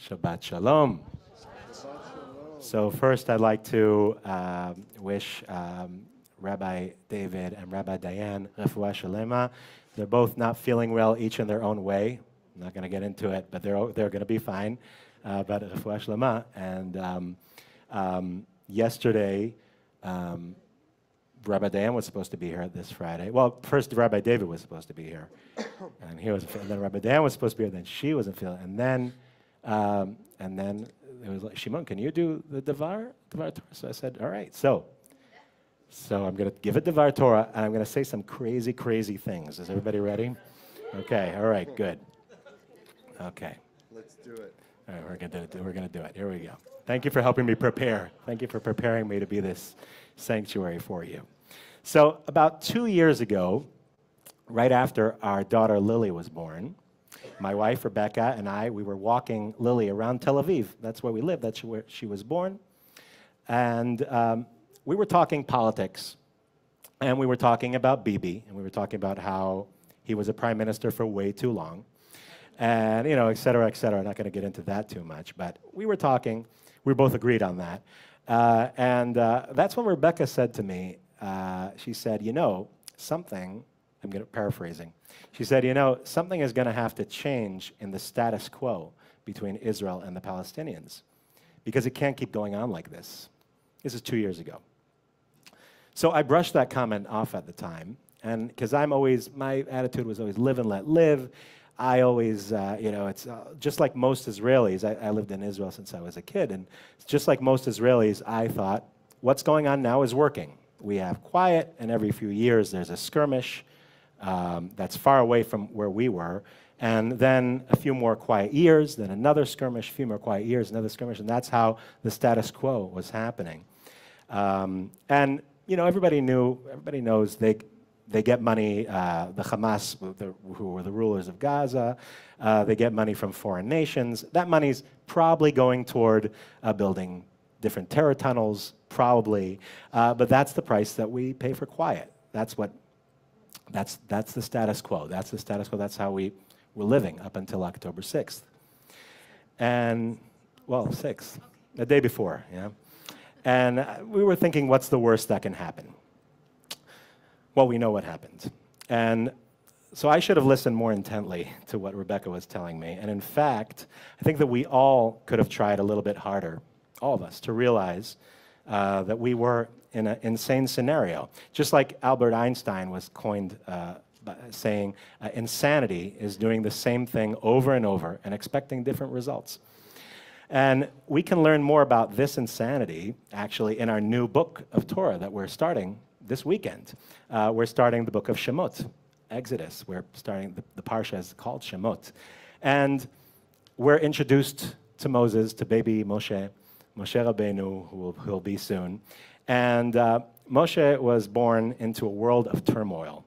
Shabbat Shalom. So first I'd like to wish Rabbi David and Rabbi Diane Refuah Shalema. They're both not feeling well, each in their own way. I'm not going to get into it, but they're going to be fine. But Refuah Shalema. And yesterday, Rabbi Diane was supposed to be here this Friday. Well, first Rabbi David was supposed to be here, and he wasn't feeling. Then Rabbi Diane was supposed to be here. Then she wasn't feeling. And then it was like, Shimon, can you do the Devar Torah? So I said, all right. So I'm going to give a Devar Torah, and I'm going to say some crazy, crazy things. Is everybody ready? Okay. All right. Good. Okay. Let's do it. All right. We're going to do it. Here we go. Thank you for helping me prepare. Thank you for preparing me to be this sanctuary for you. So about 2 years ago, right after our daughter Lily was born, my wife Rebecca and I, we were walking Lily around Tel Aviv. That's where we live. That's where she was born. And we were talking politics. And we were talking about Bibi. And we were talking about how he was a prime minister for way too long. And, et cetera, et cetera. I'm not going to get into that too much. But we were talking. We both agreed on that. That's when Rebecca said to me, she said, something, I'm paraphrasing. She said, something is going to have to change in the status quo between Israel and the Palestinians because it can't keep going on like this. This is 2 years ago. So I brushed that comment off at the time, and because my attitude was always live and let live. I always, it's just like most Israelis. I lived in Israel since I was a kid, and just like most Israelis, I thought, what's going on now is working. We have quiet, and every few years there's a skirmish that's far away from where we were, and then a few more quiet years, then another skirmish, a few more quiet years, another skirmish, and that's how the status quo was happening. Everybody knows they get money, the Hamas, who were the rulers of Gaza, they get money from foreign nations. That money's probably going toward building different terror tunnels, probably, but that's the price that we pay for quiet. That's the status quo. That's the status quo. That's how we were living up until October 6th. And, 6th, the day before, yeah. And we were thinking, what's the worst that can happen? Well, we know what happened. And so I should have listened more intently to what Rebecca was telling me. And in fact, I think that we all could have tried a little bit harder, all of us, to realize that we were in an insane scenario. Just like Albert Einstein was coined saying, insanity is doing the same thing over and over and expecting different results. And we can learn more about this insanity, actually, in our new book of Torah that we're starting this weekend. We're starting the book of Shemot, Exodus. We're starting, the Parsha is called Shemot. And we're introduced to Moses, to baby Moshe Rabbeinu, who will be soon. And Moshe was born into a world of turmoil,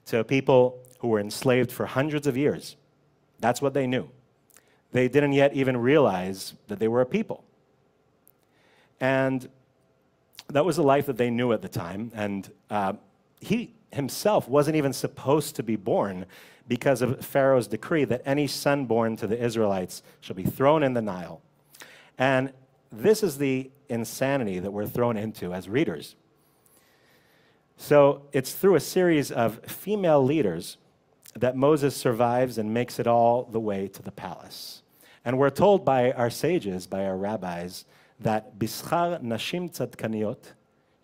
to people who were enslaved for hundreds of years. That's what they knew. They didn't yet even realize that they were a people. And that was the life that they knew at the time, and he himself wasn't even supposed to be born because of Pharaoh's decree that any son born to the Israelites shall be thrown in the Nile. And this is the insanity that we're thrown into as readers. So it's through a series of female leaders that Moses survives and makes it all the way to the palace. And we're told by our sages, by our rabbis, that bischar nashim tzadkaniyot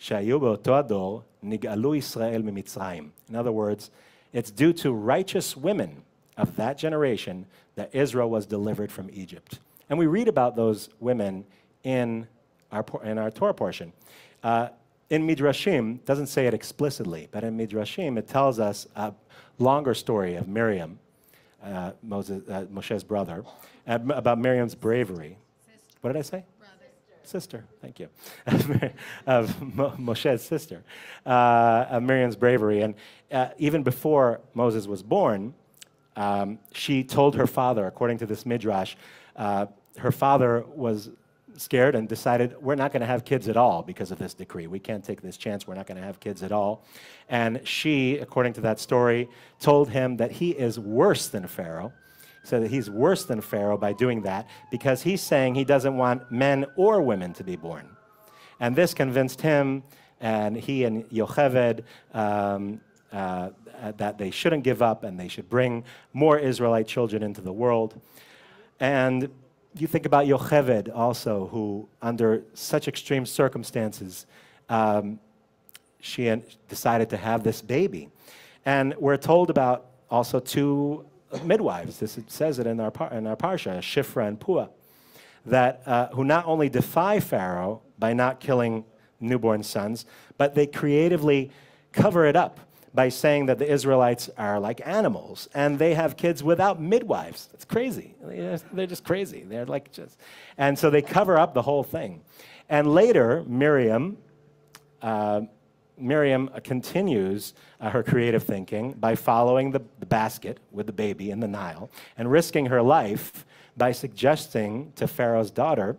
shayu beoto ador nig'alu Yisrael mimitzrayim. In other words, it's due to righteous women of that generation that Israel was delivered from Egypt. And we read about those women in our Torah portion. In Midrashim, doesn't say it explicitly, but in Midrashim it tells us a longer story of Miriam, Moshe's brother, about Miriam's bravery. Sister. What did I say? Sister, thank you, of Moshe's sister, of Miriam's bravery. And even before Moses was born, she told her father, according to this midrash, her father was scared and decided, we're not going to have kids at all because of this decree. We can't take this chance. We're not going to have kids at all. And she, according to that story, told him that he is worse than Pharaoh. So that he's worse than Pharaoh by doing that because he's saying he doesn't want men or women to be born. And this convinced him, and he and Yocheved, that they shouldn't give up and they should bring more Israelite children into the world. And you think about Yocheved also, who under such extreme circumstances, she decided to have this baby. And we're told about also two midwives. It says it in our Parsha, Shifra and Pua, that who not only defy Pharaoh by not killing newborn sons, but they creatively cover it up by saying that the Israelites are like animals and they have kids without midwives. It's crazy. They're just crazy. They're like just, and so they cover up the whole thing. And later, Miriam continues her creative thinking by following the basket with the baby in the Nile and risking her life by suggesting to Pharaoh's daughter,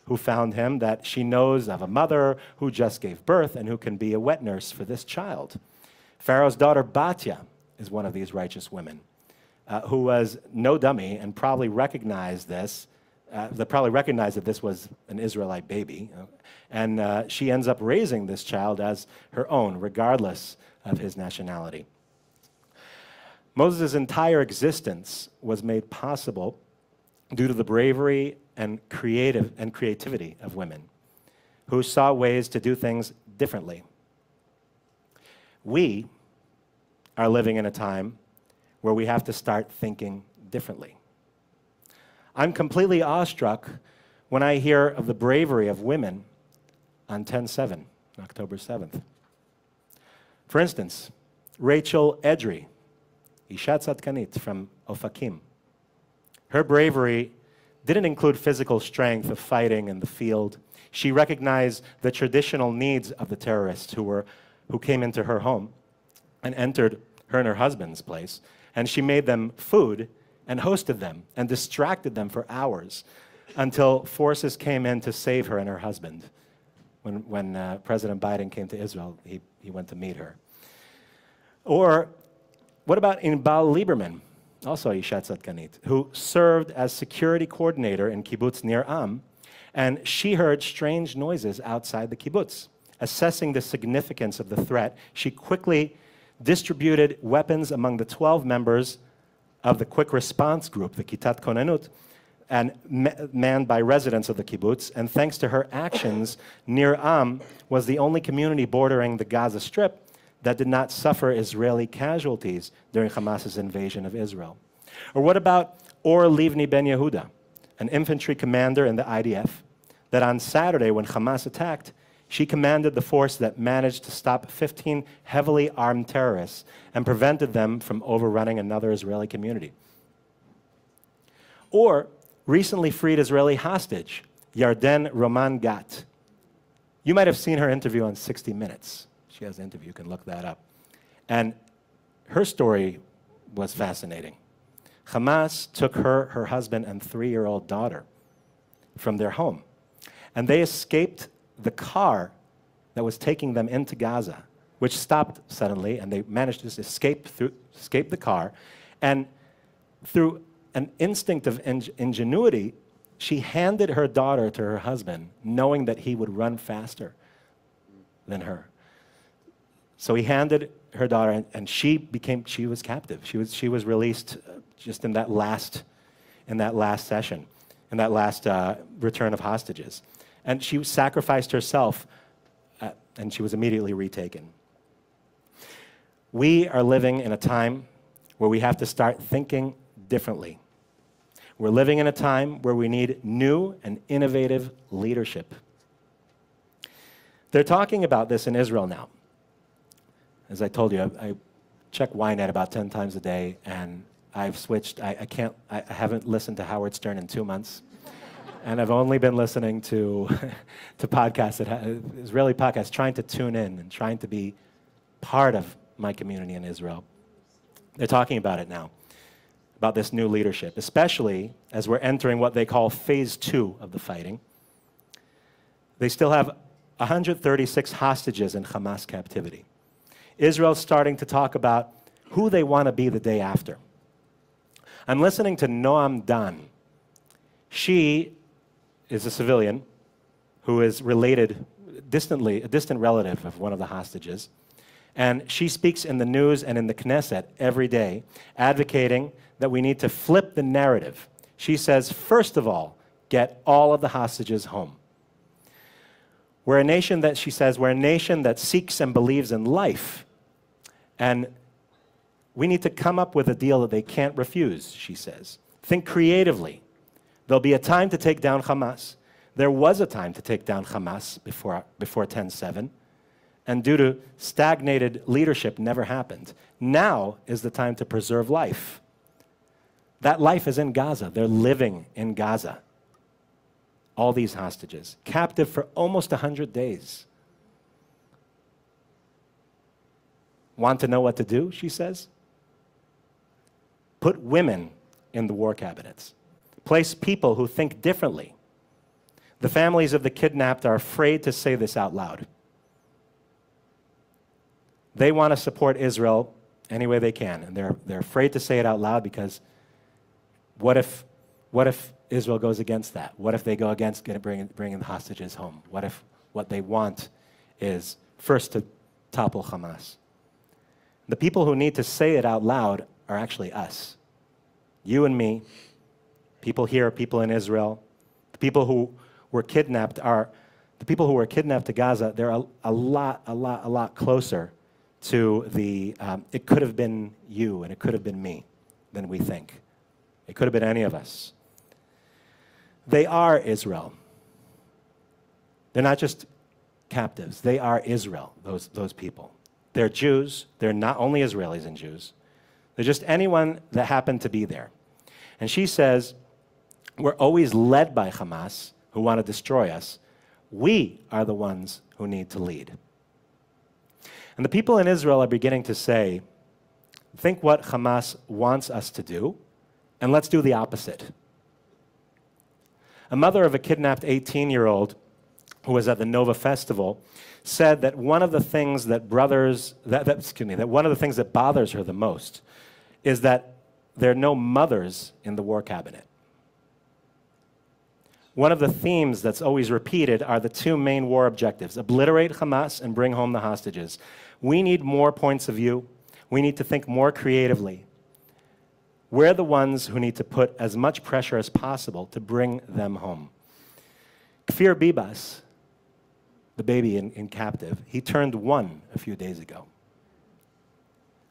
who found him, that she knows of a mother who just gave birth and who can be a wet nurse for this child. Pharaoh's daughter, Batya, is one of these righteous women who was no dummy and probably recognized this, that this was an Israelite baby. And she ends up raising this child as her own, regardless of his nationality. Moses' entire existence was made possible due to the bravery and creativity of women who saw ways to do things differently. We are living in a time where we have to start thinking differently. I'm completely awestruck when I hear of the bravery of women on 10/7, October 7th. For instance, Rachel Edry, Isha Tzadkanit from Ofakim. Her bravery didn't include physical strength of fighting in the field. She recognized the traditional needs of the terrorists who came into her home and entered her and her husband's place, and she made them food and hosted them and distracted them for hours until forces came in to save her and her husband. When President Biden came to Israel, he went to meet her. Or what about Inbal Lieberman, also Isha Tzadkanit, who served as security coordinator in kibbutz Nir Am, and she heard strange noises outside the kibbutz. Assessing the significance of the threat, she quickly distributed weapons among the 12 members of the quick response group, the Kitat Konenut, and manned by residents of the kibbutz. And thanks to her actions, Nir Am was the only community bordering the Gaza Strip that did not suffer Israeli casualties during Hamas's invasion of Israel. Or what about Or Livni Ben Yehuda, an infantry commander in the IDF, that on Saturday when Hamas attacked, she commanded the force that managed to stop 15 heavily armed terrorists and prevented them from overrunning another Israeli community. Or recently freed Israeli hostage, Yarden Roman Gat. You might have seen her interview on 60 Minutes. She has an interview, you can look that up. And her story was fascinating. Hamas took her husband, and 3-year-old daughter from their home. And they escaped the car that was taking them into Gaza, which stopped suddenly, and they managed to escape the car. And through an instinct of ingenuity, she handed her daughter to her husband, knowing that he would run faster than her. So he handed her daughter, and she was captive. She was released just in that last session, in that last return of hostages. And she sacrificed herself, and she was immediately retaken. We are living in a time where we have to start thinking differently. We're living in a time where we need new and innovative leadership. They're talking about this in Israel now. As I told you, I check Ynet about 10 times a day, and I've switched. I haven't listened to Howard Stern in 2 months. And I've only been listening to podcasts, Israeli podcasts, trying to tune in and trying to be part of my community in Israel. They're talking about it now, about this new leadership, especially as we're entering what they call phase 2 of the fighting. They still have 136 hostages in Hamas captivity. Israel's starting to talk about who they want to be the day after. I'm listening to Noam Dan. She is a civilian who is related distantly, a distant relative of one of the hostages. And she speaks in the news and in the Knesset every day, advocating that we need to flip the narrative. She says, first of all, get all of the hostages home. We're a nation that, she says, we're a nation that seeks and believes in life. And we need to come up with a deal that they can't refuse, she says. Think creatively. There'll be a time to take down Hamas. There was a time to take down Hamas before 10/7. And due to stagnated leadership, never happened. Now is the time to preserve life. That life is in Gaza. They're living in Gaza. All these hostages, captive for almost 100 days. Want to know what to do, she says? Put women in the war cabinets. Place people who think differently. The families of the kidnapped are afraid to say this out loud. They want to support Israel any way they can, and they're afraid to say it out loud because what if Israel goes against that? What if they go against bringing the hostages home? What if what they want is first to topple Hamas? The people who need to say it out loud are actually us. You and me, people here, people in Israel, the people who were kidnapped to Gaza. They're a lot closer to the, it could have been you and it could have been me than we think. It could have been any of us. They are Israel. They're not just captives. They are Israel, those people. They're Jews. They're not only Israelis and Jews. They're just anyone that happened to be there. And she says, we're always led by Hamas, who want to destroy us. We are the ones who need to lead. And the people in Israel are beginning to say, think what Hamas wants us to do, and let's do the opposite. A mother of a kidnapped 18-year-old who was at the Nova Festival said that one of the things that one of the things that bothers her the most is that there are no mothers in the war cabinet. One of the themes that's always repeated are the two main war objectives: obliterate Hamas and bring home the hostages. We need more points of view. We need to think more creatively. We're the ones who need to put as much pressure as possible to bring them home. Kfir Bibas, the baby in captive, he turned 1 a few days ago.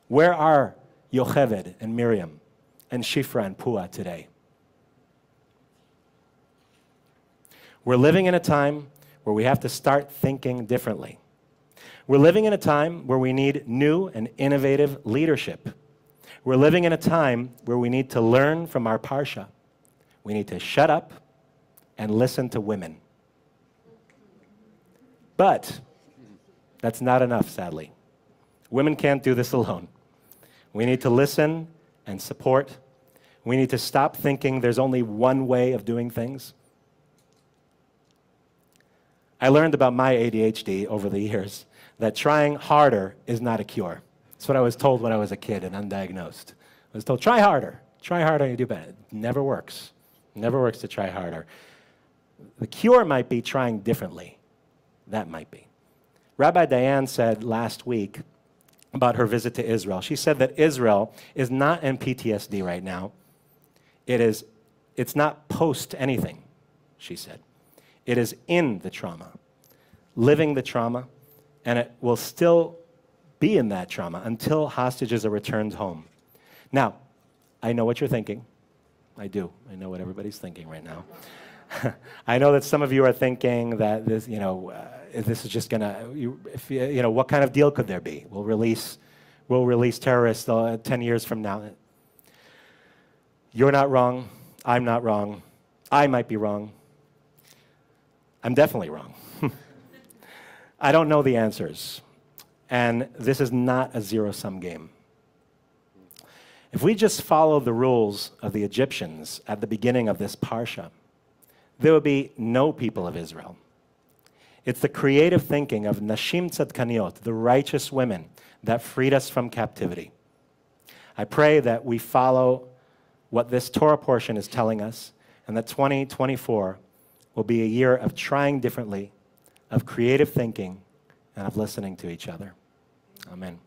Where are Yocheved and Miriam and Shifra and Pua today? We're living in a time where we have to start thinking differently. We're living in a time where we need new and innovative leadership. We're living in a time where we need to learn from our Parsha. We need to shut up and listen to women. But that's not enough, sadly. Women can't do this alone. We need to listen and support. We need to stop thinking there's only one way of doing things. I learned about my ADHD over the years, that trying harder is not a cure. That's what I was told when I was a kid and undiagnosed. I was told, try harder and you do better. It never works. It never works to try harder. The cure might be trying differently. That might be. Rabbi Diane said last week about her visit to Israel. She said that Israel is not in PTSD right now. It's not post anything, she said. It is in the trauma, living the trauma, and it will still be in that trauma until hostages are returned home. Now, I know what you're thinking. I do. I know what everybody's thinking right now. I know that some of you are thinking that this, this is just gonna, what kind of deal could there be? We'll release terrorists 10 years from now. You're not wrong. I'm not wrong. I might be wrong. I'm definitely wrong. I don't know the answers. And this is not a zero-sum game. If we just follow the rules of the Egyptians at the beginning of this Parsha, there would be no people of Israel. It's the creative thinking of Nashim Tzadkaniot, the righteous women, that freed us from captivity. I pray that we follow what this Torah portion is telling us, and that 2024 will be a year of trying differently, of creative thinking, and of listening to each other. Amen.